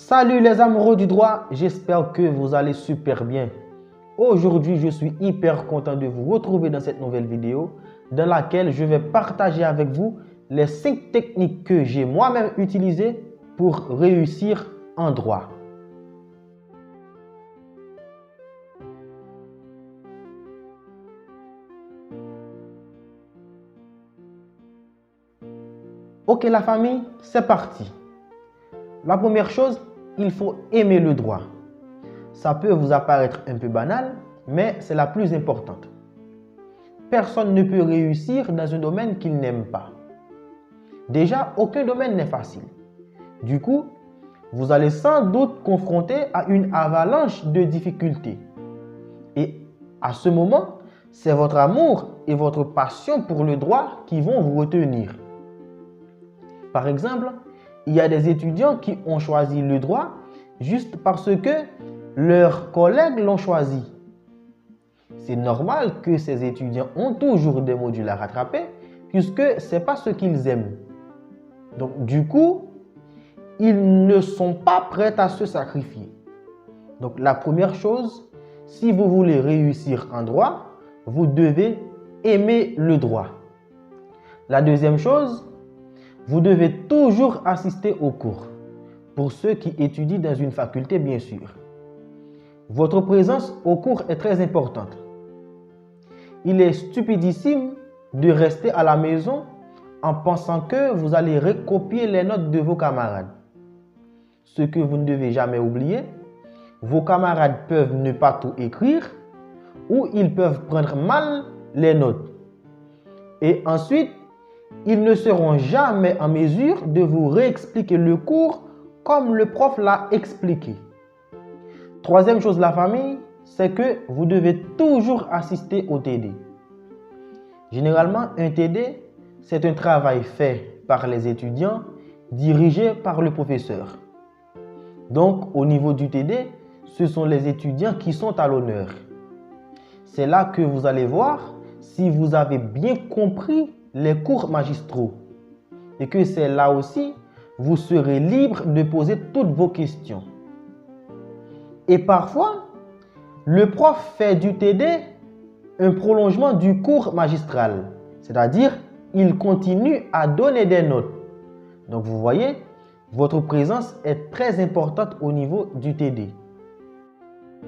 Salut les amoureux du droit, j'espère que vous allez super bien. Aujourd'hui, je suis hyper content de vous retrouver dans cette nouvelle vidéo dans laquelle je vais partager avec vous les 5 techniques que j'ai moi-même utilisées pour réussir en droit. Ok la famille, c'est parti. La première chose, il faut aimer le droit. Ça peut vous apparaître un peu banal, mais c'est la plus importante. Personne ne peut réussir dans un domaine qu'il n'aime pas. Déjà, aucun domaine n'est facile. Du coup, vous allez sans doute confronter à une avalanche de difficultés. Et à ce moment, c'est votre amour et votre passion pour le droit qui vont vous retenir. Par exemple, il y a des étudiants qui ont choisi le droit juste parce que leurs collègues l'ont choisi. C'est normal que ces étudiants ont toujours des modules à rattraper puisque ce n'est pas ce qu'ils aiment. Donc du coup, ils ne sont pas prêts à se sacrifier. Donc la première chose, si vous voulez réussir en droit, vous devez aimer le droit. La deuxième chose, vous devez toujours assister aux cours, pour ceux qui étudient dans une faculté bien sûr. Votre présence au cours est très importante. Il est stupidissime de rester à la maison en pensant que vous allez recopier les notes de vos camarades. Ce que vous ne devez jamais oublier, vos camarades peuvent ne pas tout écrire ou ils peuvent prendre mal les notes. Et ensuite, ils ne seront jamais en mesure de vous réexpliquer le cours comme le prof l'a expliqué. Troisième chose, la famille, c'est que vous devez toujours assister au TD. Généralement, un TD, c'est un travail fait par les étudiants, dirigé par le professeur. Donc, au niveau du TD, ce sont les étudiants qui sont à l'honneur. C'est là que vous allez voir si vous avez bien compris les cours magistraux. Et que c'est là aussi, vous serez libre de poser toutes vos questions. Et parfois, le prof fait du TD un prolongement du cours magistral. C'est-à-dire, il continue à donner des notes. Donc vous voyez, votre présence est très importante au niveau du TD.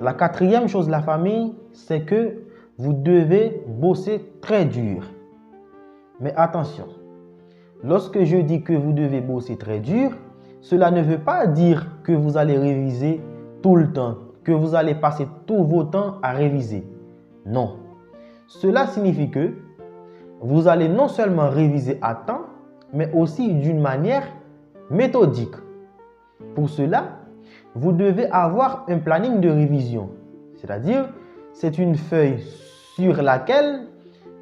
La quatrième chose, la famille, c'est que vous devez bosser très dur. Mais attention, lorsque je dis que vous devez bosser très dur, cela ne veut pas dire que vous allez réviser tout le temps, que vous allez passer tout vos temps à réviser. Non. Cela signifie que vous allez non seulement réviser à temps, mais aussi d'une manière méthodique. Pour cela, vous devez avoir un planning de révision. C'est-à-dire, c'est une feuille sur laquelle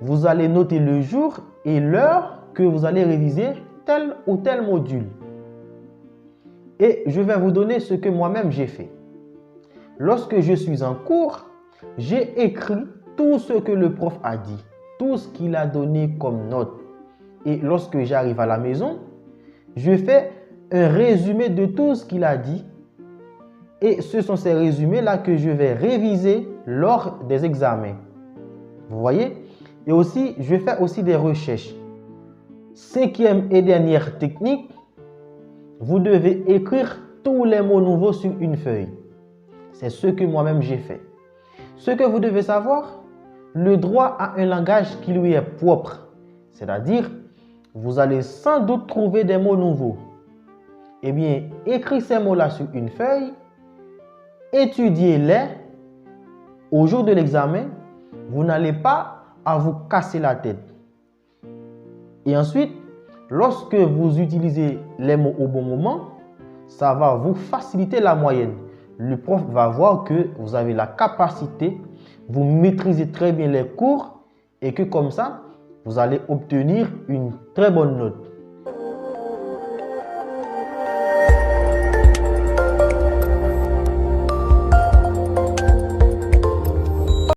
vous allez noter le jour et l'heure que vous allez réviser tel ou tel module. Et je vais vous donner ce que moi-même j'ai fait. Lorsque je suis en cours, j'ai écrit tout ce que le prof a dit, tout ce qu'il a donné comme note. Et lorsque j'arrive à la maison, je fais un résumé de tout ce qu'il a dit. Et ce sont ces résumés-là que je vais réviser lors des examens. Vous voyez? Et aussi, je fais aussi des recherches. Cinquième et dernière technique, vous devez écrire tous les mots nouveaux sur une feuille. C'est ce que moi-même j'ai fait. Ce que vous devez savoir, le droit a un langage qui lui est propre. C'est-à-dire, vous allez sans doute trouver des mots nouveaux. Eh bien, écrivez ces mots-là sur une feuille, étudiez-les. Au jour de l'examen, vous n'allez pas à vous casser la tête. Et ensuite, lorsque vous utilisez les mots au bon moment, ça va vous faciliter la moyenne. Le prof va voir que vous avez la capacité, vous maîtrisez très bien les cours et que comme ça, vous allez obtenir une très bonne note.